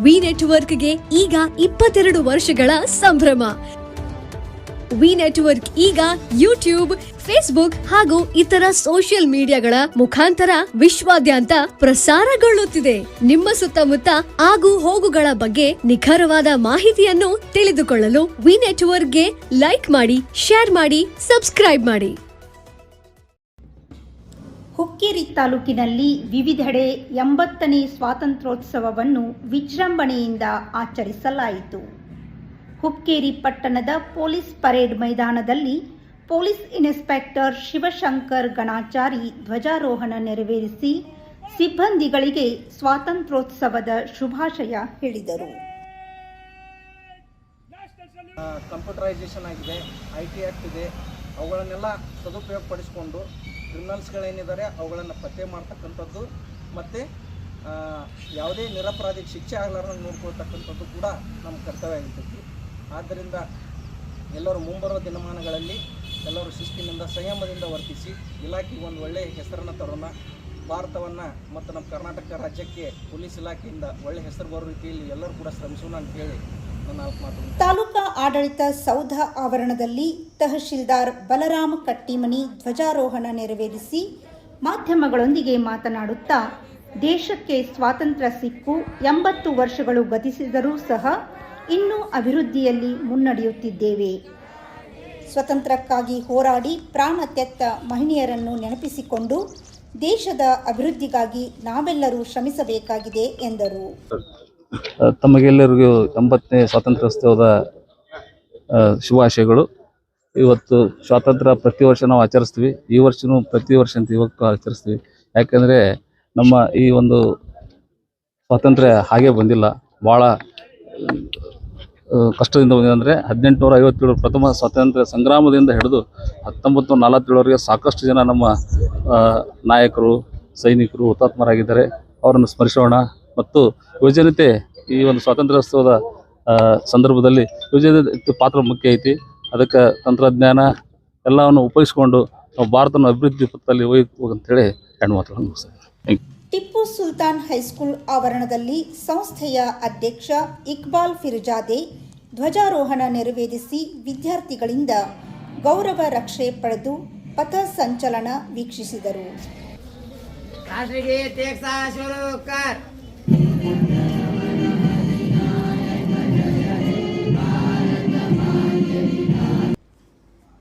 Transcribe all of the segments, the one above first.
V ನೆಟ್ವರ್ಕ್ಗೆ ಈಗ 22 ವರ್ಷಗಳ ಸಂಭ್ರಮ. ವಿ ನೆಟ್ವರ್ಕ್ ಈಗ ಯೂಟ್ಯೂಬ್, ಫೇಸ್ಬುಕ್ ಹಾಗೂ ಇತರ ಸೋಷಿಯಲ್ ಮೀಡಿಯಾಗಳ ಮುಖಾಂತರ ವಿಶ್ವಾದ್ಯಂತ ಪ್ರಸಾರಗೊಳ್ಳುತ್ತಿದೆ. ನಿಮ್ಮ ಸುತ್ತಮುತ್ತ ಆಗು ಹೋಗುಗಳ ಬಗ್ಗೆ ನಿಖರವಾದ ಮಾಹಿತಿಯನ್ನು ತಿಳಿದುಕೊಳ್ಳಲು ವಿ ನೆಟ್ವರ್ಕ್ಗೆ ಲೈಕ್ ಮಾಡಿ, ಶೇರ್ ಮಾಡಿ, ಸಬ್ಸ್ಕ್ರೈಬ್ ಮಾಡಿ. ಹುಕ್ಕೇರಿ ತಾಲೂಕಿನಲ್ಲಿ ವಿವಿಧೆಡೆ 80ನೇ ಸ್ವಾತಂತ್ರ್ಯೋತ್ಸವವನ್ನು ವಿಜೃಂಭಣೆಯಿಂದ ಆಚರಿಸಲಾಯಿತು. ಹುಕ್ಕೇರಿ ಪಟ್ಟಣದ ಪೊಲೀಸ್ ಪರೇಡ್ ಮೈದಾನದಲ್ಲಿ ಪೊಲೀಸ್ ಇನ್ಸ್ಪೆಕ್ಟರ್ ಶಿವಶಂಕರ್ ಗಣಾಚಾರಿ ಧ್ವಜಾರೋಹಣ ನೆರವೇರಿಸಿ ಸಿಬ್ಬಂದಿಗಳಿಗೆ ಸ್ವಾತಂತ್ರ್ಯೋತ್ಸವದ ಶುಭಾಶಯ ಹೇಳಿದರು. ಕಂಪ್ಯೂಟರೈಸೇಷನ್ ಆಗಿದೆ, IT ಆಕ್ಟ್ ಇದೆ, ಅವುಗಳನ್ನೆಲ್ಲ ಸದುಪಯೋಗ ಪಡಿಸಿಕೊಂಡು ಕ್ರಿಮಿನಲ್ಸ್ಗಳೇನಿದ್ದಾರೆ ಅವುಗಳನ್ನು ಪತ್ತೆ ಮಾಡ್ತಕ್ಕಂಥದ್ದು ಮತ್ತು ಯಾವುದೇ ನಿರಪರಾಧಿಗೆ ಶಿಕ್ಷೆ ಆಗಲಾರ್ದಂಗೆ ನೋಡ್ಕೊಳ್ತಕ್ಕಂಥದ್ದು ಕೂಡ ನಮ್ಮ ಕರ್ತವ್ಯ ಆಗಿರ್ತೈತಿ. ಆದ್ದರಿಂದ ಎಲ್ಲರೂ ಮುಂಬರುವ ದಿನಮಾನಗಳಲ್ಲಿ ಎಲ್ಲರೂ ಶಿಸ್ತಿನಿಂದ ಸಂಯಮದಿಂದ ವರ್ತಿಸಿ ಇಲಾಖೆಗೆ ಒಂದು ಒಳ್ಳೆಯ ಹೆಸರನ್ನು ತರೋಣ. ಭಾರತವನ್ನು ಮತ್ತು ನಮ್ಮ ಕರ್ನಾಟಕ ರಾಜ್ಯಕ್ಕೆ ಪೊಲೀಸ್ ಇಲಾಖೆಯಿಂದ ಒಳ್ಳೆಯ ಹೆಸರು ಬರೋ ರೀತಿಯಲ್ಲಿ ಎಲ್ಲರೂ ಕೂಡ ಶ್ರಮಿಸೋಣ ಅಂತೇಳಿ ನನ್ನ ಮಾತು. ತಾಲೂಕಾ ಆಡಳಿತ ಸೌಧ ಆವರಣದಲ್ಲಿ ತಹಶೀಲ್ದಾರ್ ಬಲರಾಮ ಕಟ್ಟಿಮನಿ ಧ್ವಜಾರೋಹಣ ನೆರವೇರಿಸಿ ಮಾಧ್ಯಮಗಳೊಂದಿಗೆ ಮಾತನಾಡುತ್ತಾ, ದೇಶಕ್ಕೆ ಸ್ವಾತಂತ್ರ್ಯ ಸಿಕ್ಕು 80 ವರ್ಷಗಳು ಗತಿಸಿದರೂ ಸಹ ಇನ್ನೂ ಅಭಿವೃದ್ಧಿಯಲ್ಲಿ ಮುನ್ನಡೆಯುತ್ತಿದ್ದೇವೆ. ಸ್ವತಂತ್ರಕ್ಕಾಗಿ ಹೋರಾಡಿ ಪ್ರಾಣ ತೆತ್ತ ಮಹಿಳೆಯರನ್ನು ನೆನಪಿಸಿಕೊಂಡು ದೇಶದ ಅಭಿವೃದ್ಧಿಗಾಗಿ ನಾವೆಲ್ಲರೂ ಶ್ರಮಿಸಬೇಕಾಗಿದೆ ಎಂದರು. ತಮಗೆಲ್ಲರಿಗೂ 80ನೇ ಸ್ವಾತಂತ್ರ್ಯೋತ್ಸವದ ಶುಭಾಶಯಗಳು. ಇವತ್ತು ಸ್ವಾತಂತ್ರ್ಯ ಪ್ರತಿ ವರ್ಷ ನಾವು ಆಚರಿಸ್ತೀವಿ. ಈ ವರ್ಷವೂ ಪ್ರತಿ ವರ್ಷ ಅಂತ ಇವತ್ತು ಆಚರಿಸ್ತೀವಿ. ಯಾಕೆಂದರೆ ನಮ್ಮ ಈ ಒಂದು ಸ್ವಾತಂತ್ರ್ಯ ಹಾಗೆ ಬಂದಿಲ್ಲ, ಭಾಳ ಕಷ್ಟದಿಂದ ಬಂದಿದೆ. ಅಂದರೆ 1857 ಪ್ರಥಮ ಸ್ವಾತಂತ್ರ್ಯ ಸಂಗ್ರಾಮದಿಂದ ಹಿಡಿದು 1947ವರೆಗೆ ಸಾಕಷ್ಟು ಜನ ನಮ್ಮ ನಾಯಕರು, ಸೈನಿಕರು ಹುತಾತ್ಮರಾಗಿದ್ದಾರೆ. ಅವರನ್ನು ಸ್ಮರಿಸೋಣ. ಮತ್ತು ಯುವಜನತೆ ಈ ಒಂದು ಸ್ವಾತಂತ್ರ್ಯೋತ್ಸವದ ಸಂದರ್ಭದಲ್ಲಿ ಯುವಜನತೆ ಪಾತ್ರ ಮುಖ್ಯ ಐತಿ. ಅದಕ್ಕೆ ತಂತ್ರಜ್ಞಾನ ಎಲ್ಲವನ್ನು ಉಪಯೋಗಿಸಿಕೊಂಡು ನಾವು ಭಾರತನ ಅಭಿವೃದ್ಧಿ ಪಥದಲ್ಲಿ ಹೋಗ್ಬೇಕು ಅಂತೇಳಿ ಎರಡು ಮಾತುಗಳನ್ನು ಮುಗಿಸ್ತೇನೆ. ಟಿಪ್ಪು ಸುಲ್ತಾನ್ ಹೈಸ್ಕೂಲ್ ಆವರಣದಲ್ಲಿ ಸಂಸ್ಥೆಯ ಅಧ್ಯಕ್ಷ ಇಕ್ಬಾಲ್ ಫಿರ್ಜಾದೆ ಧ್ವಜಾರೋಹಣ ನೆರವೇರಿಸಿ ವಿದ್ಯಾರ್ಥಿಗಳಿಂದ ಗೌರವ ರಕ್ಷೆ ಪಡೆದು ಪಥ ಸಂಚಲನ ವೀಕ್ಷಿಸಿದರು.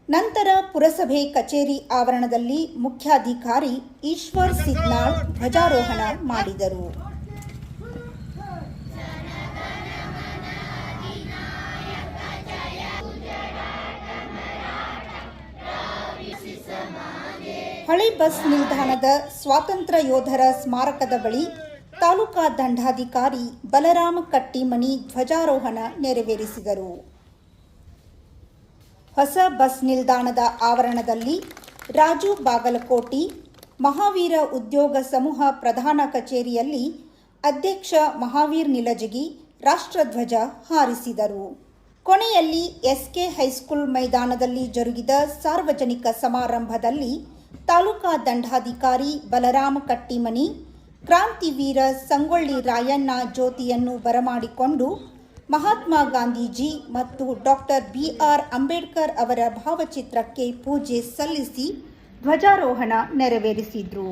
ನಂತರ ಪುರಸಭೆ ಕಚೇರಿ ಆವರಣದಲ್ಲಿ ಮುಖ್ಯಾಧಿಕಾರಿ ಈಶ್ವರ್ ಸಿದ್ನಾಳ್ ಧ್ವಜಾರೋಹಣ ಮಾಡಿದರು. ಹಳೆ ಬಸ್ ನಿಲ್ದಾಣದ ಸ್ವಾತಂತ್ರ್ಯ ಯೋಧರ ಸ್ಮಾರಕದ ಬಳಿ ತಾಲೂಕಾ ದಂಡಾಧಿಕಾರಿ ಬಲರಾಮ ಕಟ್ಟಿಮನಿ ಧ್ವಜಾರೋಹಣ ನೆರವೇರಿಸಿದರು. ಹೊಸ ಬಸ್ ನಿಲ್ದಾಣದ ಆವರಣದಲ್ಲಿ ರಾಜು ಬಾಗಲಕೋಟಿ ಮಹಾವೀರ ಉದ್ಯೋಗ ಸಮೂಹ ಪ್ರಧಾನ ಕಚೇರಿಯಲ್ಲಿ ಅಧ್ಯಕ್ಷ ಮಹಾವೀರ್ ನಿಲಜಗಿ ರಾಷ್ಟ್ರಧ್ವಜ ಹಾರಿಸಿದರು. ಕೊನೆಯಲ್ಲಿ SK ಹೈಸ್ಕೂಲ್ ಮೈದಾನದಲ್ಲಿ ಜರುಗಿದ ಸಾರ್ವಜನಿಕ ಸಮಾರಂಭದಲ್ಲಿ ತಾಲೂಕಾ ದಂಡಾಧಿಕಾರಿ ಬಲರಾಮ ಕಟ್ಟಿಮನಿ ಕ್ರಾಂತಿವೀರ ಸಂಗೊಳ್ಳಿ ರಾಯಣ್ಣ ಜ್ಯೋತಿಯನ್ನು ಬರಮಾಡಿಕೊಂಡು ಮಹಾತ್ಮ ಗಾಂಧೀಜಿ ಮತ್ತು ಡಾಕ್ಟರ್ BR ಅಂಬೇಡ್ಕರ್ ಅವರ ಭಾವಚಿತ್ರಕ್ಕೆ ಪೂಜೆ ಸಲ್ಲಿಸಿ ಧ್ವಜಾರೋಹಣ ನೆರವೇರಿಸಿದರು.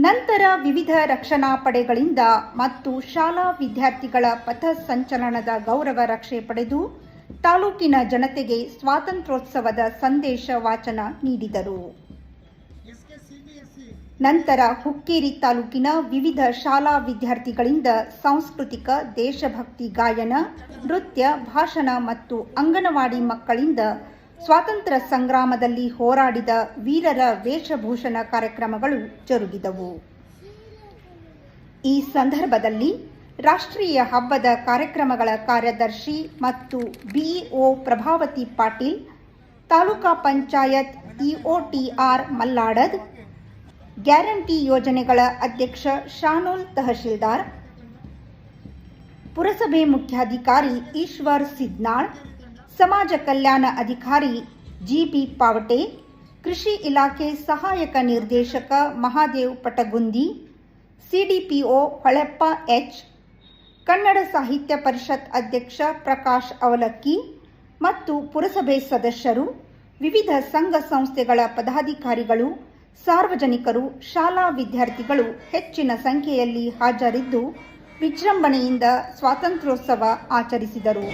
ನಂತರ ವಿವಿಧ ರಕ್ಷಣಾ ಪಡೆಗಳಿಂದ ಮತ್ತು ಶಾಲಾ ವಿದ್ಯಾರ್ಥಿಗಳ ಪಥ ಸಂಚಲನದ ಗೌರವ ರಕ್ಷೆ ಪಡೆದು ತಾಲೂಕಿನ ಜನತೆಗೆ ಸ್ವಾತಂತ್ರ್ಯೋತ್ಸವದ ಸಂದೇಶ ವಾಚನ ನೀಡಿದರು. ನಂತರ ಹುಕ್ಕೇರಿ ತಾಲೂಕಿನ ವಿವಿಧ ಶಾಲಾ ವಿದ್ಯಾರ್ಥಿಗಳಿಂದ ಸಾಂಸ್ಕೃತಿಕ ದೇಶಭಕ್ತಿ ಗಾಯನ, ನೃತ್ಯ, ಭಾಷಣ ಮತ್ತು ಅಂಗನವಾಡಿ ಮಕ್ಕಳಿಂದ ಸ್ವಾತಂತ್ರ್ಯ ಸಂಗ್ರಾಮದಲ್ಲಿ ಹೋರಾಡಿದ ವೀರರ ವೇಷಭೂಷಣ ಕಾರ್ಯಕ್ರಮಗಳು ಜರುಗಿದವು. ಈ ಸಂದರ್ಭದಲ್ಲಿ ರಾಷ್ಟ್ರೀಯ ಹಬ್ಬದ ಕಾರ್ಯಕ್ರಮಗಳ ಕಾರ್ಯದರ್ಶಿ ಮತ್ತು BEO Prabhavati Patil, taluka panchayat EOTR Malladad, guarantee ಯೋಜನೆಗಳ ಅಧ್ಯಕ್ಷ ಶಾನೋಲ್ ತಹಶೀಲ್ದಾರ್, ಪುರಸಭೆ ಮುಖ್ಯಾಧಿಕಾರಿ ಈಶ್ವರ್ ಸಿದ್ನಾಳ್, ಸಮಾಜ ಕಲ್ಯಾಣ ಅಧಿಕಾರಿ GB ಪಾವಟೆ, ಕೃಷಿ ಇಲಾಖೆ ಸಹಾಯಕ ನಿರ್ದೇಶಕ ಮಹಾದೇವ್ ಪಟಗುಂದಿ, ಸಿಡಿಪಿಒ ಹೊಳೆಪ್ಪ ಎಚ್, ಕನ್ನಡ ಸಾಹಿತ್ಯ ಪರಿಷತ್ ಅಧ್ಯಕ್ಷ ಪ್ರಕಾಶ್ ಅವಲಕ್ಕಿ ಮತ್ತು ಪುರಸಭೆ ಸದಸ್ಯರು, ವಿವಿಧ ಸಂಘ ಸಂಸ್ಥೆಗಳ ಪದಾಧಿಕಾರಿಗಳು, ಸಾರ್ವಜನಿಕರು, ಶಾಲಾ ವಿದ್ಯಾರ್ಥಿಗಳು ಹೆಚ್ಚಿನ ಸಂಖ್ಯೆಯಲ್ಲಿ ಹಾಜರಿದ್ದು ವಿಜೃಂಭಣೆಯಿಂದ ಸ್ವಾತಂತ್ರ್ಯೋತ್ಸವ ಆಚರಿಸಿದರು.